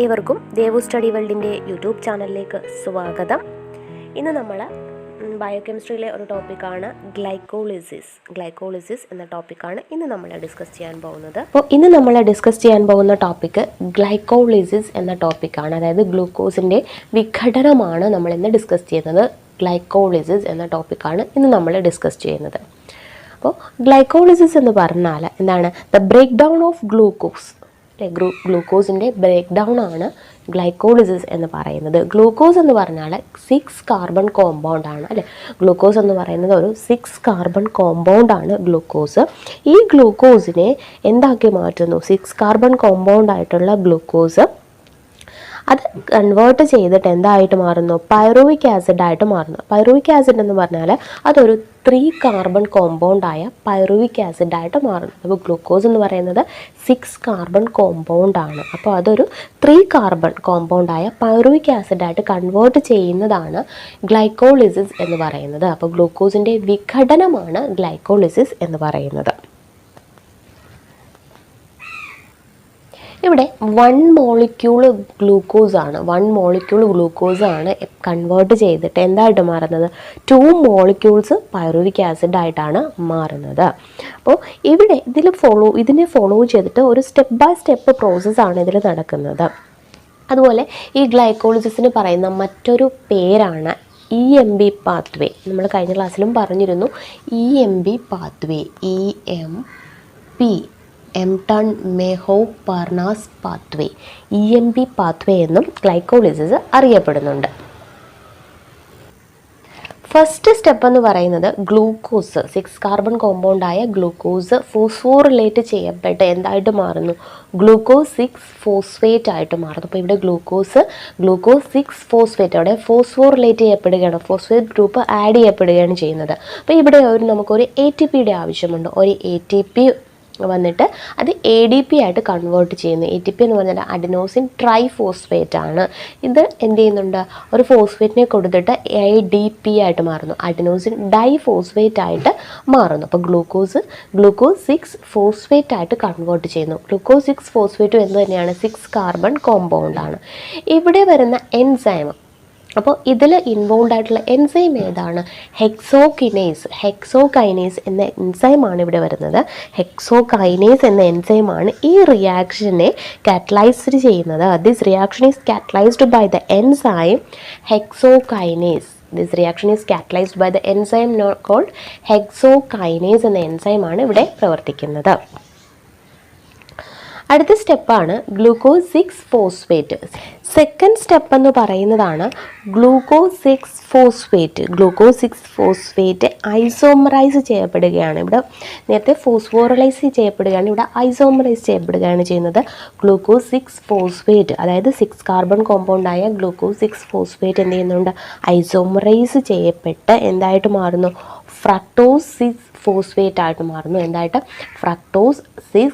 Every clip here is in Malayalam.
ഏവർക്കും ദേവു സ്റ്റഡി വേൾഡിൻ്റെ യൂട്യൂബ് ചാനലിലേക്ക് സ്വാഗതം. ഇന്ന് നമ്മൾ ബയോകെമിസ്ട്രിയിലെ ഒരു ടോപ്പിക്കാണ് ഗ്ലൈക്കോളിസിസ് എന്ന ടോപ്പിക്കാണ് ഇന്ന് നമ്മൾ ഡിസ്കസ് ചെയ്യാൻ പോകുന്നത്. അപ്പോൾ ഇന്ന് നമ്മൾ ഡിസ്കസ് ചെയ്യാൻ പോകുന്ന ടോപ്പിക്ക് ഗ്ലൈക്കോളിസിസ് എന്ന ടോപ്പിക്കാണ്. അതായത് ഗ്ലൂക്കോസിൻ്റെ വിഘടനമാണ് നമ്മൾ ഇന്ന് ഡിസ്കസ് ചെയ്യുന്നത്. ഗ്ലൈക്കോളിസിസ് എന്ന ടോപ്പിക്കാണ് ഇന്ന് നമ്മൾ ഡിസ്കസ് ചെയ്യുന്നത്. അപ്പോൾ ഗ്ലൈക്കോളിസിസ് എന്ന് പറഞ്ഞാൽ എന്താണ്? ദ ബ്രേക്ക് ഡൗൺ ഓഫ് ഗ്ലൂക്കോസിൻ്റെ ബ്രേക്ക് ഡൗൺ ആണ് ഗ്ലൈക്കോളിസിസ് എന്ന് പറയുന്നത്. ഗ്ലൂക്കോസ് എന്ന് പറഞ്ഞാൽ 6 കാർബൺ കോമ്പൗണ്ട് ആണ് അല്ലേ. ഗ്ലൂക്കോസ് എന്ന് പറയുന്നത് ഒരു 6 കാർബൺ കോമ്പൗണ്ട് ആണ് ഗ്ലൂക്കോസ്. ഈ ഗ്ലൂക്കോസിനെ എന്താക്കി മാറ്റുന്നു? 6 കാർബൺ കോമ്പൗണ്ട് ആയിട്ടുള്ള ഗ്ലൂക്കോസ് അത് കൺവേർട്ട് ചെയ്തിട്ട് എന്തായിട്ട് മാറുന്നു? പൈറുവിക് ആസിഡ് ആയിട്ട് മാറുന്നു. പൈറുവിക് ആസിഡ് എന്ന് പറഞ്ഞാൽ അതൊരു 3 കാർബൺ കോമ്പൗണ്ടായ പൈറുവിക് ആസിഡ് ആയിട്ട് മാറുന്നു. അപ്പോൾ ഗ്ലൂക്കോസ് എന്ന് പറയുന്നത് 6 കാർബൺ കോമ്പൗണ്ട് ആണ്. അപ്പോൾ അതൊരു 3 കാർബൺ കോമ്പൗണ്ടായ പൈറുവിക് ആസിഡ് ആയിട്ട് കൺവേർട്ട് ചെയ്യുന്നതാണ് ഗ്ലൈക്കോളിസിസ് എന്ന് പറയുന്നത്. അപ്പോൾ ഗ്ലൂക്കോസിൻ്റെ വിഘടനമാണ് ഗ്ലൈക്കോളിസിസ് എന്ന് പറയുന്നത്. ഇവിടെ 1 മോളിക്യൂൾ ഗ്ലൂക്കോസ് ആണ് കൺവേർട്ട് ചെയ്തിട്ട് എന്തായിട്ട് മാറുന്നത്? 2 മോളിക്യൂൾസ് പൈറുവിക് ആസിഡ് ആയിട്ടാണ് മാറുന്നത്. അപ്പോൾ ഇവിടെ ഇതിനെ ഫോളോ ചെയ്തിട്ട് ഒരു സ്റ്റെപ്പ് ബൈ സ്റ്റെപ്പ് പ്രോസസ്സാണ് ഇതിൽ നടക്കുന്നത്. അതുപോലെ ഈ ഗ്ലൈക്കോളിസിസിന് പറയുന്ന മറ്റൊരു പേരാണ് EMB പാത്വേ. നമ്മൾ കഴിഞ്ഞ ക്ലാസ്സിലും പറഞ്ഞിരുന്നു EMB പാത്വേ, എംടൺ മെഹോവ് പർനാസ് പാത്വേ, EMB പാത്വേ എന്നും ഗ്ലൈക്കോളിസിസ് അറിയപ്പെടുന്നുണ്ട്. ഫസ്റ്റ് സ്റ്റെപ്പ് എന്ന് പറയുന്നത് ഗ്ലൂക്കോസ് 6 കാർബൺ കോമ്പൗണ്ടായ ഗ്ലൂക്കോസ് ഫോസ്ഫോറിലേറ്റ് ചെയ്യപ്പെട്ട് എന്തായിട്ട് മാറുന്നു? ഗ്ലൂക്കോസ് 6 ഫോസ്ഫേറ്റ് ആയിട്ട് മാറുന്നു. അപ്പോൾ ഇവിടെ ഗ്ലൂക്കോസ് 6 ഫോസ്ഫേറ്റ് അവിടെ ഫോസ്ഫോറിലേറ്റ് ചെയ്യപ്പെടുകയാണ്, ഫോസ്ഫേറ്റ് ഗ്രൂപ്പ് ആഡ് ചെയ്യപ്പെടുകയാണ് ചെയ്യുന്നത്. അപ്പോൾ ഇവിടെ നമുക്കൊരു ATPയുടെ ആവശ്യമുണ്ട്. ഒരു ATP വന്നിട്ട് അത് ADP ആയിട്ട് കൺവേർട്ട് ചെയ്യുന്നു. ATP എന്ന് പറഞ്ഞാൽ അഡിനോസിൻ ട്രൈഫോസ്ഫേറ്റ് ആണ്. ഇത് എന്ത് ചെയ്യുന്നുണ്ട്? ഒരു ഫോസ്ഫേറ്റിനെ കൊടുത്തിട്ട് ADP ആയിട്ട് മാറുന്നു, അഡിനോസിൻ ഡൈഫോസ്ഫേറ്റ് ആയിട്ട് മാറുന്നു. അപ്പോൾ ഗ്ലൂക്കോസ് 6 ഫോസ്ഫേറ്റ് ആയിട്ട് കൺവേർട്ട് ചെയ്യുന്നു. ഗ്ലൂക്കോസ് 6 ഫോസ്ഫേറ്റും എന്ത് തന്നെയാണ്? 6 കാർബൺ കോമ്പൗണ്ട് ആണ്. ഇവിടെ വരുന്ന എൻസൈം, അപ്പോൾ ഇതിൽ ഇൻവോൾവ് ആയിട്ടുള്ള എൻസൈം ഏതാണ്? ഹെക്സോകൈനേസ് എന്ന എൻസൈമാണ് ഇവിടെ വരുന്നത്. ഹെക്സോകൈനേസ് എന്ന എൻസൈമാണ് ഈ റിയാക്ഷനെ കാറ്റലൈസ്ഡ് ചെയ്യുന്നത്. This reaction is catalysed by the enzyme hexokinase. This reaction is catalysed by the enzyme called hexokinase എന്ന എൻസൈമാണ് ഇവിടെ പ്രവർത്തിക്കുന്നത്. അടുത്ത സ്റ്റെപ്പാണ് ഗ്ലൂക്കോസ് 6 ഫോസ്ഫേറ്റ്. സെക്കൻഡ് സ്റ്റെപ്പ് എന്ന് പറയുന്നതാണ് ഗ്ലൂക്കോസ് 6 ഫോസ്ഫേറ്റ് ഐസോമറൈസ് ചെയ്യപ്പെടുകയാണ്. ഇവിടെ നേരത്തെ ഫോസ്ഫോറലൈസ് ചെയ്യപ്പെടുകയാണ്, ഇവിടെ ഐസോമറൈസ് ചെയ്യപ്പെടുകയാണ് ചെയ്യുന്നത്. ഗ്ലൂക്കോസ് 6 ഫോസ്ഫേറ്റ് അതായത് 6 കാർബൺ കോമ്പൗണ്ടായ ഗ്ലൂക്കോസ് 6 ഫോസ്ഫേറ്റ് എന്ത് ചെയ്യുന്നുണ്ട്? ഐസോമറൈസ് ചെയ്യപ്പെട്ട് എന്തായിട്ട് മാറുന്നു? ഫ്രക്ടോസ് 6 ഫോസ്ഫേറ്റ് ആയിട്ട് മാറുന്നു. എന്തായിട്ട്? ഫ്രക്ടോസ് 6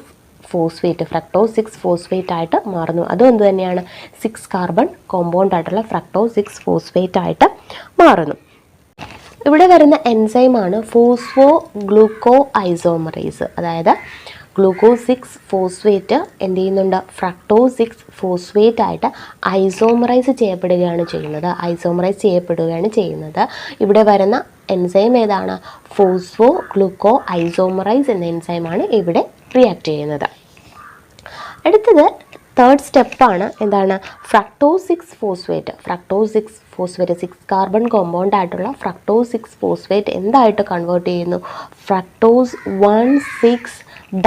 ഫോസ്ഫേറ്റ് ആയിട്ട് മാറുന്നു. അതും എന്ത് തന്നെയാണ്? 6 കാർബൺ കോമ്പൗണ്ട് ആയിട്ടുള്ള ഫ്രക്ടോസ് 6 ഫോസ്ഫേറ്റ് ആയിട്ട് മാറുന്നു. ഇവിടെ വരുന്ന എൻസൈമാണ് ഫോസ്ഫോ ഗ്ലൂക്കോ ഐസോമറൈസ്. അതായത് ഗ്ലൂക്കോസ് 6 ഫോസ്ഫേറ്റ് എന്ത് ചെയ്യുന്നുണ്ട്? ഫ്രക്ടോസ് 6 ഫോസ്ഫേറ്റ് ആയിട്ട് ഐസോമറൈസ് ചെയ്യപ്പെടുകയാണ് ചെയ്യുന്നത്. ഇവിടെ വരുന്ന എൻസൈം ഏതാണ്? ഫോസ്ഫോ ഗ്ലൂക്കോ ഐസോമറൈസ് എന്ന എൻസൈമാണ് ഇവിടെ റിയാക്ട് ചെയ്യുന്നത്. അടുത്തത് തേർഡ് സ്റ്റെപ്പാണ്. എന്താണ്? Fructose 6 phosphate. 6 കാർബൺ കോമ്പൗണ്ട് ആയിട്ടുള്ള ഫ്രക്ടോസ് 6 ഫോസ്ഫേറ്റ് എന്തായിട്ട് കൺവേർട്ട് ചെയ്യുന്നു? Fructose 1,6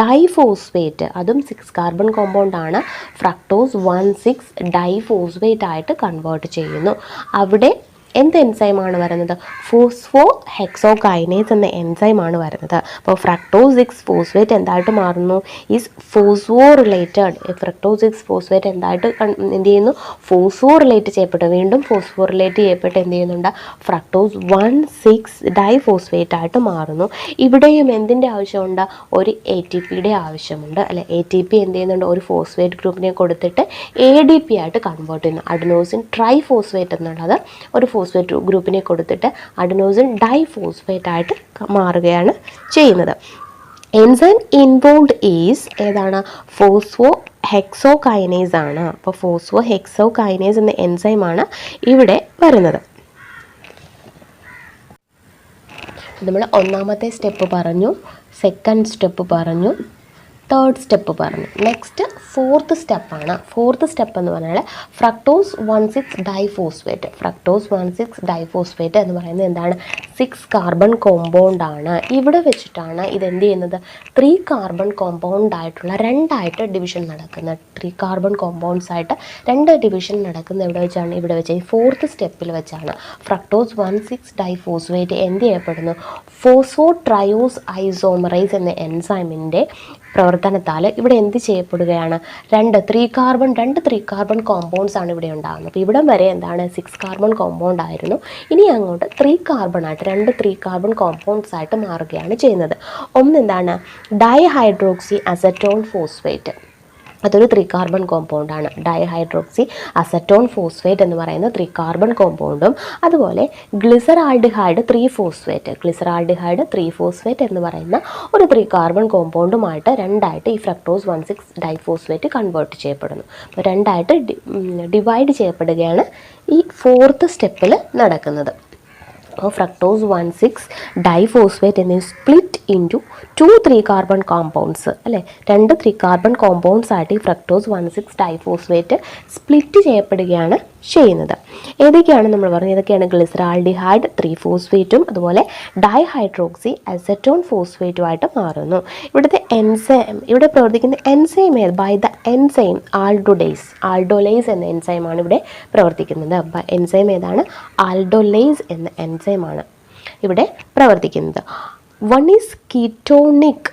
diphosphate. അതും 6 കാർബൺ കോമ്പൗണ്ട് ആണ്. ഫ്രക്ടോസ് 1,6 ഡൈഫോസ്ഫേറ്റ് ആയിട്ട് കൺവേർട്ട് ചെയ്യുന്നു. അവിടെ എന്ത് എൻസൈമാണ് വരുന്നത്? ഫോസ്ഫോ ഹെക്സോകൈനേസ് എന്ന എൻസൈമാണ് വരുന്നത്. അപ്പോൾ ഫ്രക്ടോസ് 6 ഫോസ്ഫേറ്റ് എന്തായിട്ട് മാറുന്നു? Is phosphorylated. ഫ്രക്ടോസ് 6 ഫോസ്ഫേറ്റ് എന്തായിട്ട് എന്ത് ചെയ്യുന്നു? ഫോസ്ഫോറിലേറ്റ് ചെയ്യപ്പെട്ടു. വീണ്ടും ഫോസ്ഫോറിലേറ്റ് ചെയ്യപ്പെട്ട് എന്ത് ചെയ്യുന്നുണ്ട്? ഫ്രക്ടോസ് 1,6 ഡൈഫോസ്ഫേറ്റ് ആയിട്ട് മാറുന്നു. ഇവിടെയും എന്തിൻ്റെ ആവശ്യമുണ്ട്? ഒരു ATPയുടെ ആവശ്യമുണ്ട് അല്ലെ. ATP എന്ത് ചെയ്യുന്നുണ്ട്? ഒരു ഫോസ്ഫേറ്റ് ഗ്രൂപ്പിനെ കൊടുത്തിട്ട് ADP ആയിട്ട് കൺവേർട്ട് ചെയ്യുന്നു. അഡിനോസിൻ ട്രൈഫോസ്ഫേറ്റ് എന്നുള്ളത് ഒരു ഫോസ്ഫേറ്റ് ഗ്രൂപ്പിനെ കൊടുത്തിട്ട് അഡിനോസിൻ ഡൈഫോസ്ഫേറ്റ് ആയിട്ട് മാറുകയാണ് ചെയ്യുന്നത്. എൻസൈം ഇൻവോൾവ്ഡ് ഈസ് ഏതാണ്? ഫോസ്ഫോ ഹെക്സോകൈനേസ് ആണ്. അപ്പോൾ ഫോസ്ഫോ ഹെക്സോകൈനേസ് എന്ന എൻസൈമാണ് ഇവിടെ വരുന്നത്. നമ്മൾ ഒന്നാമത്തെ സ്റ്റെപ്പ് പറഞ്ഞു, സെക്കൻഡ് സ്റ്റെപ്പ് പറഞ്ഞു, തേർഡ് സ്റ്റെപ്പ് പറഞ്ഞു. നെക്സ്റ്റ് ഫോർത്ത് സ്റ്റെപ്പാണ്. ഫോർത്ത് സ്റ്റെപ്പ് എന്ന് പറഞ്ഞാൽ ഫ്രക്ടോസ് 1,6 ഡൈഫോസ്ഫേറ്റ്. ഫ്രക്ടോസ് 1,6 ഡൈഫോസ്ഫേറ്റ് എന്ന് പറയുന്നത് എന്താണ്? 6 കാർബൺ കോമ്പൗണ്ട് ആണ്. ഇവിടെ വെച്ചിട്ടാണ് ഇതെന്ത് ചെയ്യുന്നത്? 3 കാർബൺ കോമ്പൗണ്ട് ആയിട്ടുള്ള രണ്ടായിട്ട് ഡിവിഷൻ നടക്കുന്നത്. 3 കാർബൺ കോമ്പൗണ്ട്സ് ആയിട്ട് 2 ഡിവിഷൻ നടക്കുന്നത് എവിടെ വെച്ചാണ്? ഇവിടെ വെച്ച് ഫോർത്ത് സ്റ്റെപ്പിൽ വെച്ചാണ്. ഫ്രക്ടോസ് 1,6 ഡൈഫോസ്ഫേറ്റ് എന്ത് ചെയ്യപ്പെടുന്നു? ഫോസ്ഫോ ട്രയോസ് ഐസോമറൈസ് എന്ന എൻസൈമിൻ്റെ പ്രവർത്തനത്താൽ ഇവിടെ എന്ത് ചെയ്യപ്പെടുകയാണ്? 2 3 കാർബൺ കോമ്പൗണ്ട്സ് ആണ് ഇവിടെ ഉണ്ടാകുന്നത്. അപ്പോൾ ഇവിടം വരെ എന്താണ്? 6 കാർബൺ കോമ്പൗണ്ട് ആയിരുന്നു. ഇനി അങ്ങോട്ട് 3 കാർബൺ ആയിട്ട് 2 3 കാർബൺ കോമ്പൗണ്ട്സ് ആയിട്ട് മാറുകയാണ് ചെയ്യുന്നത്. ഒന്ന് എന്താണ്? Dihydroxy acetone phosphate. അതൊരു 3 കാർബൺ കോമ്പൗണ്ടാണ്. ഡൈഹൈഡ്രോക്സി അസറ്റോൺ ഫോസ്ഫേറ്റ് എന്ന് പറയുന്ന 3 കാർബൺ കോമ്പൗണ്ടും അതുപോലെ ഗ്ലിസറാൾഡിഹൈഡ് 3 ഫോസ്ഫേറ്റ്. ഗ്ലിസറാൾഡിഹൈഡ് 3 ഫോസ്ഫേറ്റ് എന്ന് പറയുന്ന ഒരു 3 കാർബൺ കോമ്പൗണ്ടുമായിട്ട് രണ്ടായിട്ട് ഈ ഫ്രക്ടോസ് 1,6 ഡൈഫോസ്ഫേറ്റ് കൺവേർട്ട് ചെയ്യപ്പെടുന്നു. അപ്പോൾ രണ്ടായിട്ട് ഡിവൈഡ് ചെയ്യപ്പെടുകയാണ് ഈ ഫോർത്ത് സ്റ്റെപ്പിൽ നടക്കുന്നത്. ഫ്രക്ടോസ് 1,6 ഡൈഫോസ്ഫേറ്റ് എന്ന സ്പ്ലിറ്റ് ഇൻറ്റു 2 3 കാർബൺ കോമ്പൗണ്ട്സ് അല്ലേ, 2 3 കാർബൺ കോമ്പൗണ്ട്സ് ആയിട്ട് ഈ ഫ്രക്ടോസ് 1,6 ഡൈഫോസ്ഫേറ്റ് സ്പ്ലിറ്റ് ചെയ്യപ്പെടുകയാണ് ചെയ്യുന്നത്. ഏതൊക്കെയാണ് നമ്മൾ പറഞ്ഞത്? ഇതൊക്കെയാണ് ഗ്ലിസറാൾഡിഹൈഡ് 3 ഫോസ്ഫേറ്റും അതുപോലെ ഡൈഹൈഡ്രോക്സി അസറ്റോൺ ഫോസ്ഫേറ്റുമായിട്ട് മാറുന്നു. ഇവിടുത്തെ എൻസൈം, ഇവിടെ പ്രവർത്തിക്കുന്ന എൻസൈം ബൈ ദ എൻസൈം ആൾഡോലേസ് എന്ന എൻസൈമാണ് ഇവിടെ പ്രവർത്തിക്കുന്നത്. എൻസൈം ഏതാണ്? ആൾഡോലേസ് എന്ന എൻസൈമാണ് ഇവിടെ പ്രവർത്തിക്കുന്നത്. One is ketonic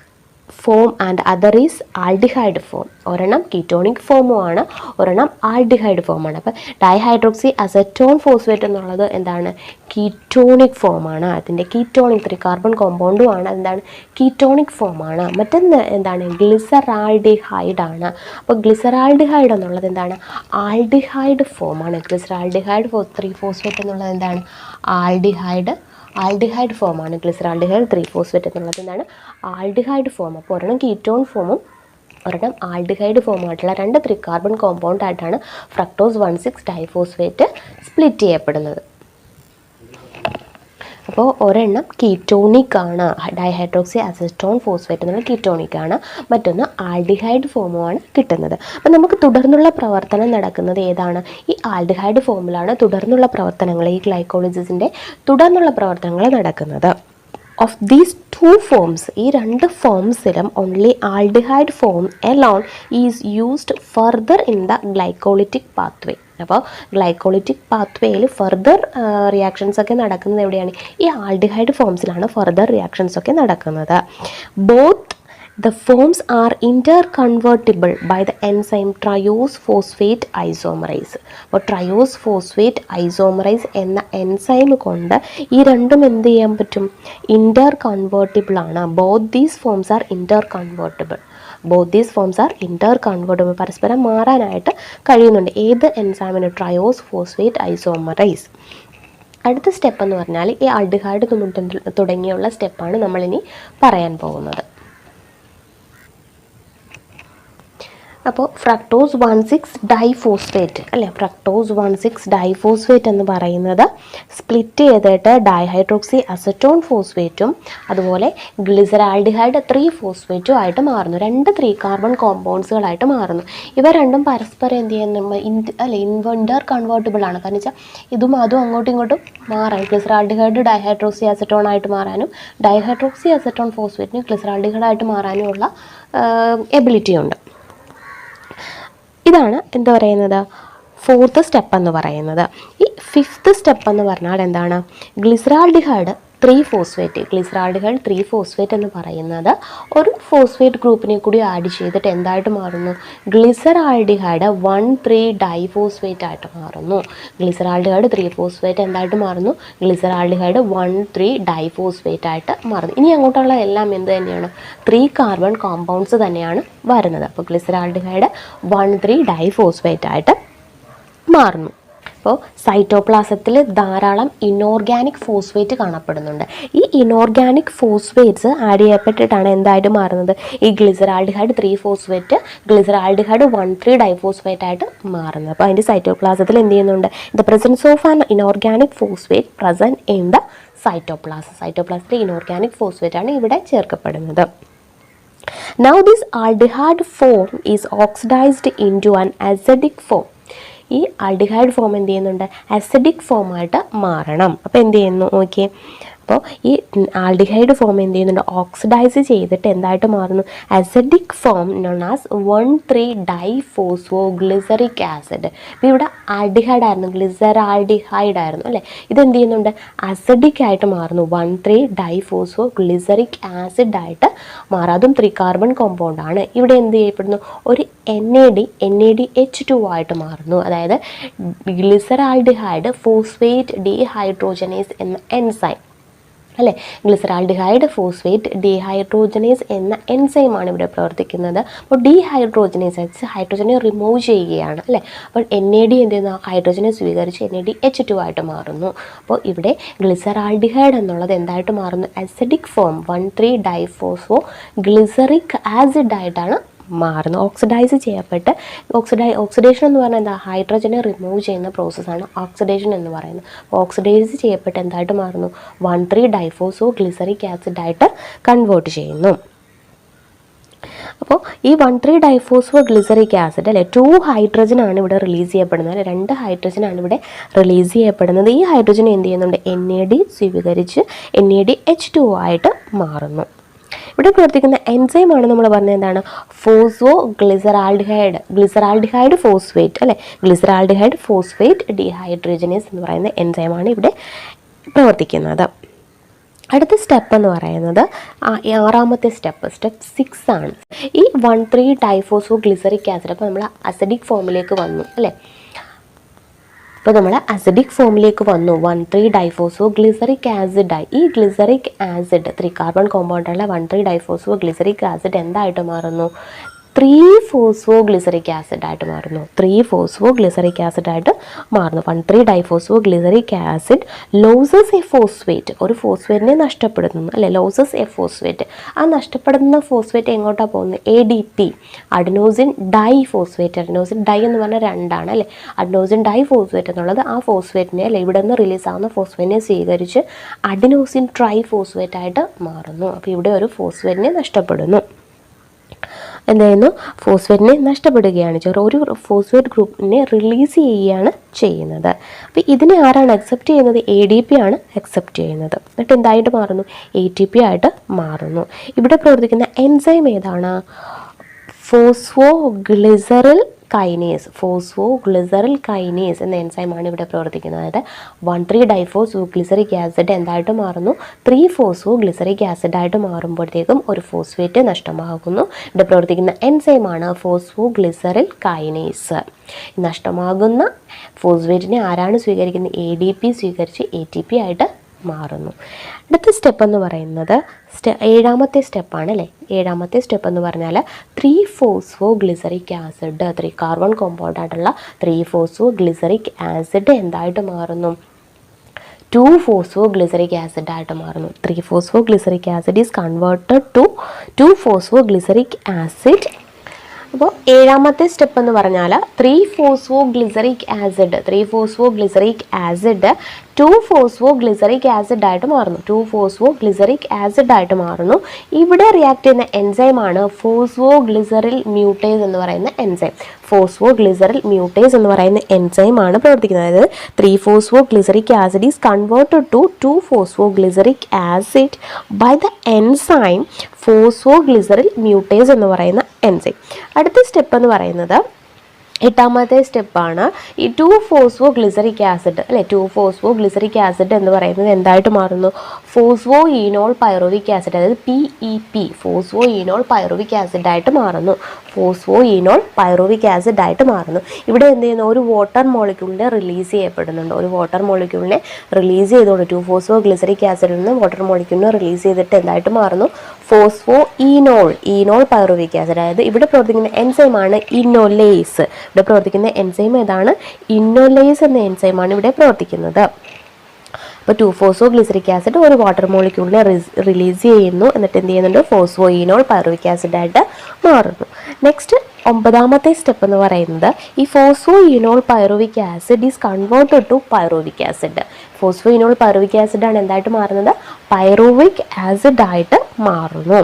form and other is aldehyde form. ഒരെണ്ണം കീറ്റോണിക് ഫോമുമാണ്, ഒരെണ്ണം ആൽഡിഹൈഡ് ഫോമാണ്. അപ്പോൾ ഡൈഹൈഡ്രോക്സി അസറ്റോൺ ഫോസ്ഫേറ്റ് എന്നുള്ളത് എന്താണ്? കീറ്റോണിക് ഫോമാണ്. അതിൻ്റെ കീറ്റോണിക് 3 കാർബൺ കോമ്പൗണ്ടുമാണ്. അതെന്താണ്? കീറ്റോണിക് ഫോമാണ്. മറ്റൊന്ന് എന്താണ്? ഗ്ലിസറാൾഡിഹൈഡ് ആണ്. അപ്പോൾ ഗ്ലിസറാൾഡിഹൈഡ് എന്നുള്ളത് എന്താണ്? ആൽഡിഹൈഡ് ഫോമാണ്. ഗ്ലിസറാൾഡിഹൈഡ് 3 ഫോസ്ഫേറ്റ് എന്നുള്ളത് എന്താണ്? ആൽഡിഹൈഡ് ഫോമാണ്. ഗ്ലിസറാൾഡിഹൈഡ് 3 ഫോസ്ഫേറ്റ് എന്നുള്ളത് എന്താണ്? Aldehyde form. അപ്പോൾ ഒരെണ്ണം കീറ്റോൺ ഫോമും ഒരെണ്ണം ആൽഡിഹൈഡ് ഫോമായിട്ടുള്ള 2 3 കാർബൺ കോമ്പൗണ്ട് ആയിട്ടാണ് ഫ്രക്ടോസ് 1,6 ഡൈഫോസ്ഫേറ്റ് സ്പ്ലിറ്റ് ചെയ്യപ്പെടുന്നത്. അപ്പോൾ ഒരെണ്ണം കീറ്റോണിക് ആണ്, ഡൈഹൈഡ്രോക്സി അസറ്റോൺ ഫോസ്ഫേറ്റ് എന്നുള്ള കീറ്റോണിക് ആണ്, മറ്റൊന്ന് ആൽഡിഹൈഡ് ഫോമുമാണ് കിട്ടുന്നത്. അപ്പോൾ നമുക്ക് തുടർന്നുള്ള പ്രവർത്തനം നടക്കുന്നത് ഏതാണ്? ഈ ആൽഡിഹൈഡ് ഫോമിലാണ് തുടർന്നുള്ള പ്രവർത്തനങ്ങൾ, ഈ ഗ്ലൈക്കോളിസിസിൻ്റെ തുടർന്നുള്ള പ്രവർത്തനങ്ങൾ നടക്കുന്നത്. ഓഫ് ദീസ് 2 ഫോംസ്, ഈ 2 ഫോംസിലും only aldehyde form alone is used further in the glycolytic pathway. അപ്പോൾ ഗ്ലൈക്കോളിറ്റിക് പാത്വേയിൽ ഫർദർ റിയാക്ഷൻസ് ഒക്കെ നടക്കുന്നത് എവിടെയാണ്? ഈ ആൽഡിഹൈഡ് ഫോംസിലാണ് ഫർദർ റിയാക്ഷൻസ് ഒക്കെ നടക്കുന്നത്. Both the forms are interconvertible by the enzyme triose phosphate isomerase. അപ്പോൾ ട്രയോസ് ഫോസ്ഫേറ്റ് ഐസോമറൈസ് എന്ന എൻസൈം കൊണ്ട് ഈ രണ്ടും എന്ത് ചെയ്യാൻ പറ്റും? ഇൻ്റർ കൺവേർട്ടിബിൾ ആണ്. Both these forms are interconvertible. പരസ്പരം മാറാനായിട്ട് കഴിയുന്നുണ്ട്. ഏത് എൻസൈമിന്? Triose phosphate isomerase. അടുത്ത സ്റ്റെപ്പ് എന്ന് പറഞ്ഞാൽ ഈ ആൽഡിഹൈഡ് തുടങ്ങിയുള്ള സ്റ്റെപ്പാണ് നമ്മളിനി പറയാൻ പോകുന്നത്. അപ്പോൾ ഫ്രക്ടോസ് 1,6 ഡൈഫോസ്ഫേറ്റ് അല്ലേ, ഫ്രക്ടോസ് 1,6 ഡൈഫോസ്ഫേറ്റ് എന്ന് പറയുന്നത് സ്പ്ലിറ്റ് ചെയ്തിട്ട് ഡൈഹൈഡ്രോക്സി അസറ്റോൺ ഫോസ്ഫേറ്റും അതുപോലെ ഗ്ലിസറാൾഡിഹൈഡ് 3 ഫോസ്ഫേറ്റും ആയിട്ട് മാറുന്നു. 2 3 കാർബൺ കോമ്പൗണ്ട്സുകളായിട്ട് മാറുന്നു. ഇവ രണ്ടും പരസ്പരം എന്ത് ചെയ്യുന്നു? ഇൻ്റർ കൺവേർട്ടിബിൾ ആണ്. കാരണം വെച്ചാൽ ഇതും അതും അങ്ങോട്ടും ഇങ്ങോട്ടും മാറാൻ, ഗ്ലിസറാൾഡിഹൈഡ് ഡൈഹൈഡ്രോക്സി അസറ്റോൺ ആയിട്ട് മാറാനും ഡൈഹൈഡ്രോക്സി അസറ്റോൺ ഫോസ്ഫേറ്റിന് ഗ്ലിസറാൾഡിഹൈഡ് ആയിട്ട് മാറാനുമുള്ള എബിലിറ്റി ഉണ്ട്. ഇതാണ് എന്താ പറയുന്നത്? ഫോർത്ത് സ്റ്റെപ്പ് എന്ന് പറയുന്നത്. ഈ ഫിഫ്ത്ത് സ്റ്റെപ്പ് എന്ന് പറഞ്ഞാൽ എന്താണ്? ഗ്ലിസറാൾഡിഹൈഡ് 3 ഫോസ്ഫേറ്റ് എന്ന് പറയുന്നത് ഒരു ഫോസ്ഫേറ്റ് ഗ്രൂപ്പിനെ കൂടി ആഡ് ചെയ്തിട്ട് എന്തായിട്ട് മാറുന്നു? ഗ്ലിസറാൾഡിഹൈഡ് 1,3 ഡൈഫോസ്ഫേറ്റ് ആയിട്ട് മാറുന്നു. ഗ്ലിസറാൾഡിഹൈഡ് 3 ഫോസ്ഫേറ്റ് എന്തായിട്ട് മാറുന്നു? ഗ്ലിസറാൾഡിഹൈഡ് 1,3 ഡൈഫോസ്ഫേറ്റ് ആയിട്ട് മാറുന്നു. ഇനി അങ്ങോട്ടുള്ള എല്ലാം എന്ത് തന്നെയാണ്? 3 കാർബൺ കോമ്പൗണ്ട്സ് തന്നെയാണ് വരുന്നത്. അപ്പോൾ ഗ്ലിസറാൾഡിഹൈഡ് 1,3 ഡൈഫോസ്ഫേറ്റ് ആയിട്ട് മാറുന്നു. അപ്പോൾ സൈറ്റോപ്ലാസത്തിൽ ധാരാളം ഇനോർഗാനിക് ഫോസ്ഫേറ്റ് കാണപ്പെടുന്നുണ്ട്. ഈ ഇനോർഗാനിക് ഫോസ്ഫേറ്റ്സ് ആഡ് ചെയ്യപ്പെട്ടിട്ടാണ് എന്തായിട്ട് മാറുന്നത്, ഈ ഗ്ലിസറാൾഡിഹൈഡ് 3-ഫോസ്ഫേറ്റ് ഗ്ലിസറാൾഡിഹൈഡ് 1,3 ഡൈഫോസ്ഫേറ്റ് ആയിട്ട് മാറുന്നത്. അപ്പോൾ അതിൻ്റെ സൈറ്റോപ്ലാസത്തിൽ എന്ത് ചെയ്യുന്നുണ്ട്, the presence of an inorganic phosphate present in the cytoplasm. സൈറ്റോപ്ലാസത്തിൽ ഇനോർഗാനിക് ഫോസ്ഫേറ്റ് ആണ് ഇവിടെ ചേർക്കപ്പെടുന്നത്. Now this aldehyde form is oxidized into an acidic form. ഈ ആൽഡിഹൈഡ് ഫോം എന്ത് ചെയ്യുന്നുണ്ട്, അസിഡിക് ഫോമായിട്ട് മാറണം. അപ്പോൾ എന്ത് ചെയ്യുന്നു, ഓക്കെ, അപ്പോൾ ഈ ആൽഡിഹൈഡ് ഫോം എന്ത് ചെയ്യുന്നുണ്ട്, ഓക്സിഡൈസ് ചെയ്തിട്ട് എന്തായിട്ട് മാറുന്നു, acidic form known as 1,3 diphosphoglyceric acid. ഇപ്പോൾ ഇവിടെ ആൽഡിഹൈഡ് ആയിരുന്നു, ഗ്ലിസറാൾഡിഹൈഡ് ആയിരുന്നു അല്ലേ, ഇതെന്ത് ചെയ്യുന്നുണ്ട്, അസിഡിക് ആയിട്ട് മാറുന്നു, 1,3 ഡൈഫോസ്ഫോഗ്ലിസറിക് ആസിഡ് ആയിട്ട് മാറും. അതും 3 കാർബൺ കോമ്പൗണ്ട് ആണ്. ഇവിടെ എന്ത് ചെയ്യപ്പെടുന്നു, ഒരു NADH2 ആയിട്ട് മാറുന്നു. അതായത് ഗ്ലിസറാൾഡിഹൈഡ് ഫോസ്ഫേറ്റ് ഡീഹൈഡ്രോജനേസ് എന്ന എൻസൈം അല്ലേ, ഗ്ലിസറാൾഡിഹൈഡ് ഫോസ്ഫേറ്റ് ഡീഹൈഡ്രോജനേസ് എന്ന എൻസൈമാണ് ഇവിടെ പ്രവർത്തിക്കുന്നത്. അപ്പോൾ ഡീഹൈഡ്രോജനേസ് ഹൈഡ്രോജനെ റിമൂവ് ചെയ്യുകയാണ് അല്ലേ. അപ്പോൾ NAD എന്ത് ചെയ്യുന്ന ഹൈഡ്രോജനെ സ്വീകരിച്ച് NADH2 ആയിട്ട് മാറുന്നു. അപ്പോൾ ഇവിടെ ഗ്ലിസറാൾഡിഹൈഡ് എന്നുള്ളത് എന്തായിട്ട് മാറുന്നു, acidic form 1,3 diphospho glyceric acid ആയിട്ടാണ് മാറുന്നു. ഓക്സിഡൈസ് ചെയ്യപ്പെട്ട് ഓക്സിഡേഷൻ എന്ന് പറഞ്ഞാൽ എന്താ, ഹൈഡ്രജനെ റിമൂവ് ചെയ്യുന്ന പ്രോസസ്സാണ് ഓക്സിഡേഷൻ എന്ന് പറയുന്നത്. ഓക്സിഡൈസ് ചെയ്യപ്പെട്ട് എന്തായിട്ട് മാറുന്നു, 1,3 ഡൈഫോസോ ഗ്ലിസറിക് ആസിഡ് ആയിട്ട് കൺവേർട്ട് ചെയ്യുന്നു. അപ്പോൾ ഈ 1,3 ഡൈഫോസ്ഫോ ഗ്ലിസറിക് ആസിഡ് അല്ലെ 2 ഹൈഡ്രജൻ ആണ് ഇവിടെ റിലീസ് ചെയ്യപ്പെടുന്നത് അല്ലെ, 2 ഹൈഡ്രജൻ ആണ് ഇവിടെ റിലീസ് ചെയ്യപ്പെടുന്നത്. ഈ ഹൈഡ്രജൻ എന്ത് ചെയ്യുന്നുണ്ട്, NAD സ്വീകരിച്ച് NADH2 ആയിട്ട് മാറുന്നു. ഇവിടെ പ്രവർത്തിക്കുന്ന എൻസൈമാണ് നമ്മൾ പറഞ്ഞത് എന്താണ്, ഫോസ്ഫോ ഗ്ലിസറാൾഡിഹൈഡ് ഫോസ്ഫേറ്റ് അല്ലെ, ഗ്ലിസറാൾഡിഹൈഡ് ഫോസ്ഫേറ്റ് ഡീഹൈഡ്രോജനേസ് എന്ന് പറയുന്ന എൻസൈമാണ് ഇവിടെ പ്രവർത്തിക്കുന്നത്. അടുത്ത സ്റ്റെപ്പ് എന്ന് പറയുന്നത് 6ാമത്തെ സ്റ്റെപ്പ് 6 ആണ്. ഈ 1,3 ഡൈഫോസ്ഫോ ഗ്ലിസറിക് ആസിഡ്, അപ്പോൾ നമ്മൾ അസിഡിക് ഫോമിലേക്ക് വന്നു അല്ലേ, അപ്പോൾ നമ്മൾ അസിഡിക് ഫോമിലേക്ക് വന്നു, 1,3 ഡൈഫോസ്ഫോ ഗ്ലിസറിക് ആസിഡായി. ഈ ഗ്ലിസറിക് ആസിഡ് 3 കാർബൺ കോമ്പൗണ്ടുള്ള 1,3 ഡൈഫോസ്ഫോ ഗ്ലിസറിക് ആസിഡ് എന്തായിട്ട് മാറുന്നു, 3-ഫോസ്ഫോഗ്ലിസറിക് ആസിഡ് ആയിട്ട് മാറുന്നു. 3-ഫോസ്ഫോഗ്ലിസറിക് ആസിഡ് ആയിട്ട് മാറുന്നു. 1,3 diphosphoglyceric acid losses A phosphate, ഒരു ഫോസ്ഫേറ്റിനെ നഷ്ടപ്പെടുന്നു അല്ലെ, ലോസസ് എ ഫോസ്ഫേറ്റ്. ആ നഷ്ടപ്പെടുന്ന ഫോസ്ഫേറ്റ് എങ്ങോട്ടാണ് പോകുന്നത്, ADP അഡ്നോസിൻ ഡൈ ഫോസ്ഫേറ്റ്. അഡ്നോസിൻ ഡൈ എന്ന് പറഞ്ഞാൽ 2 അല്ലേ, അഡ്നോസിൻ ഡൈ ഫോസ്ഫേറ്റ് എന്നുള്ളത് ആ ഫോസ്ഫേറ്റിനെ അല്ലെ ഇവിടെ നിന്ന് റിലീസാവുന്ന ഫോസ്ഫേറ്റിനെ സ്വീകരിച്ച് അഡിനോസിൻ ട്രൈ ഫോസ്ഫേറ്റ് ആയിട്ട് മാറുന്നു. അപ്പോൾ ഇവിടെ ഒരു ഫോസ്ഫേറ്റിനെ നഷ്ടപ്പെടുന്നു. എന്തായിരുന്നു, ഫോസ്ഫേറ്റിനെ നഷ്ടപ്പെടുകയാണ്, ഒരു ഫോസ്ഫേറ്റ് ഗ്രൂപ്പിനെ റിലീസ് ചെയ്യുകയാണ് ചെയ്യുന്നത്. അപ്പോൾ ഇതിനെ ആരാണ് അക്സെപ്റ്റ് ചെയ്യുന്നത്, ADP ആണ് അക്സെപ്റ്റ് ചെയ്യുന്നത്. എന്നിട്ട് എന്തായിട്ട് മാറുന്നു, ATP ആയിട്ട് മാറുന്നു. ഇവിടെ പ്രവർത്തിക്കുന്ന എൻസൈം ഏതാണ്, ഫോസ്ഫോഗ്ലിസറിൽ കൈനേസ് എന്ന എൻസൈമാണ് ഇവിടെ പ്രവർത്തിക്കുന്നത്. അതായത് 1,3 ഡൈഫോസ്ഫോഗ്ലിസറിക് ആസിഡ് എന്തായിട്ട് മാറുന്നു, 3-ഫോസ്ഫോഗ്ലിസറിക് ആസിഡായിട്ട് മാറുമ്പോഴത്തേക്കും ഒരു ഫോസ്ഫേറ്റ് നഷ്ടമാകുന്നു. ഇവിടെ പ്രവർത്തിക്കുന്ന എൻസൈമാണ് ഫോസ്ഫോഗ്ലിസറിൽ കൈനേസ്. നഷ്ടമാകുന്ന ഫോസ്ഫേറ്റിനെ ആരാണ് സ്വീകരിക്കുന്നത്, ADP സ്വീകരിച്ച് ATP ആയിട്ട് മാറുന്നു. അടുത്ത സ്റ്റെപ്പ് എന്ന് പറയുന്നത് 7ാമത്തെ സ്റ്റെപ്പാണ് അല്ലേ. 7ാമത്തെ സ്റ്റെപ്പ് എന്ന് പറഞ്ഞാൽ 3-ഫോസ്ഫോഗ്ലിസറിക് ആസിഡ്, 3 കാർബൺ കോമ്പൗണ്ട് ആയിട്ടുള്ള 3-ഫോസ്ഫോഗ്ലിസറിക് ആസിഡ് എന്തായിട്ട് മാറുന്നു, 2-ഫോസ്ഫോഗ്ലിസറിക് ആസിഡ് ആയിട്ട് മാറുന്നു. Three phosphoglyceric acid is converted to two phosphoglyceric acid. അപ്പോൾ 7ാമത്തെ സ്റ്റെപ്പ് എന്ന് പറഞ്ഞാൽ 3-ഫോസ്ഫോഗ്ലിസറിക് ആസിഡ് 2-ഫോസ്ഫോഗ്ലിസറിക് ആസിഡ് ആയിട്ട് മാറുന്നു. 2-ഫോസ്ഫോഗ്ലിസറിക് ആസിഡ് ആയിട്ട് മാറുന്നു. ഇവിടെ റിയാക്ട് ചെയ്യുന്ന എൻസൈമാണ് ഫോസ്ഫോഗ്ലിസറിൽ മ്യൂട്ടേസ് എന്ന് പറയുന്ന എൻസൈം. ഫോസ്ഫോഗ്ലിസറിൽ മ്യൂട്ടേസ് എന്ന് പറയുന്ന എൻസൈമാണ് പ്രവർത്തിക്കുന്നത്. അതായത് three phosphoglyceric acid is converted to two phosphoglyceric acid by the enzyme phosphoglyceryl mutase എന്ന് പറയുന്ന എൻസൈം. അടുത്ത സ്റ്റെപ്പ് എന്ന് പറയുന്നത് 8ാമത്തെ സ്റ്റെപ്പാണ് ഈ 2-ഫോസ്ഫോഗ്ലിസറിക് ആസിഡ് അല്ലെ. 2-ഫോസ്ഫോഗ്ലിസറിക് ആസിഡ് എന്ന് പറയുന്നത് എന്തായിട്ട് മാറുന്നു, ഫോസ്ഫോ ഈനോൾ പൈറുവിക് ആസിഡ്, അതായത് PEP phospho enol pyruvic acid ആയിട്ട് മാറുന്നു. ഫോസ്ഫോ ഈനോൾ പൈറുവിക് ആസിഡ് ആയിട്ട് മാറുന്നു. ഇവിടെ എന്ത് ചെയ്യുന്നു, ഒരു വാട്ടർ മോളിക്യൂളിനെ റിലീസ് ചെയ്യപ്പെടുന്നുണ്ട്. ഒരു വാട്ടർ മോളിക്യൂളിനെ റിലീസ് ചെയ്തുകൊണ്ട് 2-ഫോസ്ഫോഗ്ലിസറിക് ആസിഡിൽ നിന്ന് വാട്ടർ മോളിക്യൂളിനെ റിലീസ് ചെയ്തിട്ട് എന്തായിട്ട് മാറുന്നു, ഫോസ്ഫോ ഈനോൾ പൈറുവിക് ആസിഡ്. അതായത് ഇവിടെ പ്രവർത്തിക്കുന്ന എൻസൈമാണ് ഇന്നോലേസ്. ഇവിടെ പ്രവർത്തിക്കുന്ന എൻസൈം ഏതാണ്? ഇന്നോലേസ് എന്ന എൻസൈമാണ് ഇവിടെ പ്രവർത്തിക്കുന്നത്. അപ്പോൾ 2-ഫോസ്ഫോഗ്ലിസറിക് ആസിഡ് ഒരു വാട്ടർ മോളിക്യൂളിനെ റിലീസ് ചെയ്യുന്നു, എന്നിട്ട് എന്ത് ചെയ്യുന്നുണ്ട്? ഫോസ്ഫോ ഈനോൾ പൈറുവിക് ആസിഡായിട്ട് മാറുന്നു. നെക്സ്റ്റ് 9ാമത്തെ സ്റ്റെപ്പ് എന്ന് പറയുന്നത് ഈ phospho enol pyruvic acid is converted to pyruvic acid. Phospho enol pyruvic ആസിഡാണ് എന്തായിട്ട് മാറുന്നത്? പൈറുവിക് ആസിഡായിട്ട് മാറുന്നു.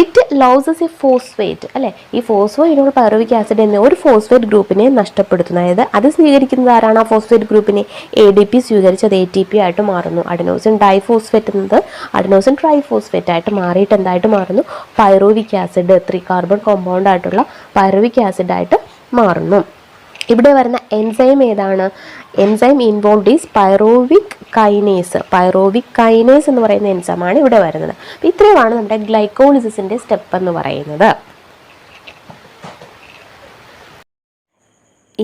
ഇറ്റ് ലോസസ് എ ഫോസ്ഫേറ്റ്, അല്ലേ? ഈ ഫോസ്ഫോ ഈനോൾ പൈറുവിക് ആസിഡ് എന്ന ഒരു ഫോസ്ഫേറ്റ് ഗ്രൂപ്പിനെ നഷ്ടപ്പെടുത്തുന്നു. അതായത് അത് സ്വീകരിക്കുന്നത് ആരാണ്? ആ ഫോസ്ഫേറ്റ് ഗ്രൂപ്പിനെ ADP സ്വീകരിച്ച് അത് ATP ആയിട്ട് മാറുന്നു. അഡനോസിൻ ഡൈഫോസ്ഫേറ്റ് എന്നത് അഡനോസിൻ ട്രൈഫോസ്ഫേറ്റ് ആയിട്ട് മാറിയിട്ട് എന്തായിട്ട് മാറുന്നു? പൈറുവിക് ആസിഡ്, 3 കാർബൺ കോമ്പൗണ്ട് ആയിട്ടുള്ള പൈറുവിക് ആസിഡായിട്ട് മാറുന്നു. ഇവിടെ വരുന്ന എൻസൈം ഏതാണ്? Enzyme involved is pyruvic kinase. Pyruvic kinase എന്ന് പറയുന്ന എൻസൈമാണ് ഇവിടെ വരുന്നത്. അപ്പോൾ ഇത്രയുമാണ് നമ്മുടെ ഗ്ലൈക്കോളിസിസിൻ്റെ സ്റ്റെപ്പ് എന്ന് പറയുന്നത്.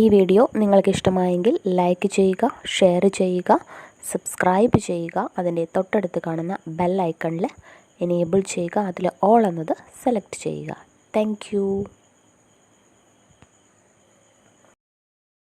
ഈ വീഡിയോ നിങ്ങൾക്ക് ഇഷ്ടമായെങ്കിൽ ലൈക്ക് ചെയ്യുക, ഷെയർ ചെയ്യുക, സബ്സ്ക്രൈബ് ചെയ്യുക. അതിൻ്റെ തൊട്ടടുത്ത് കാണുന്ന ബെൽ ഐക്കണിൽ എനേബിൾ ചെയ്യുക. അതിൽ ഓൾ എന്നത് സെലക്ട് ചെയ്യുക. താങ്ക്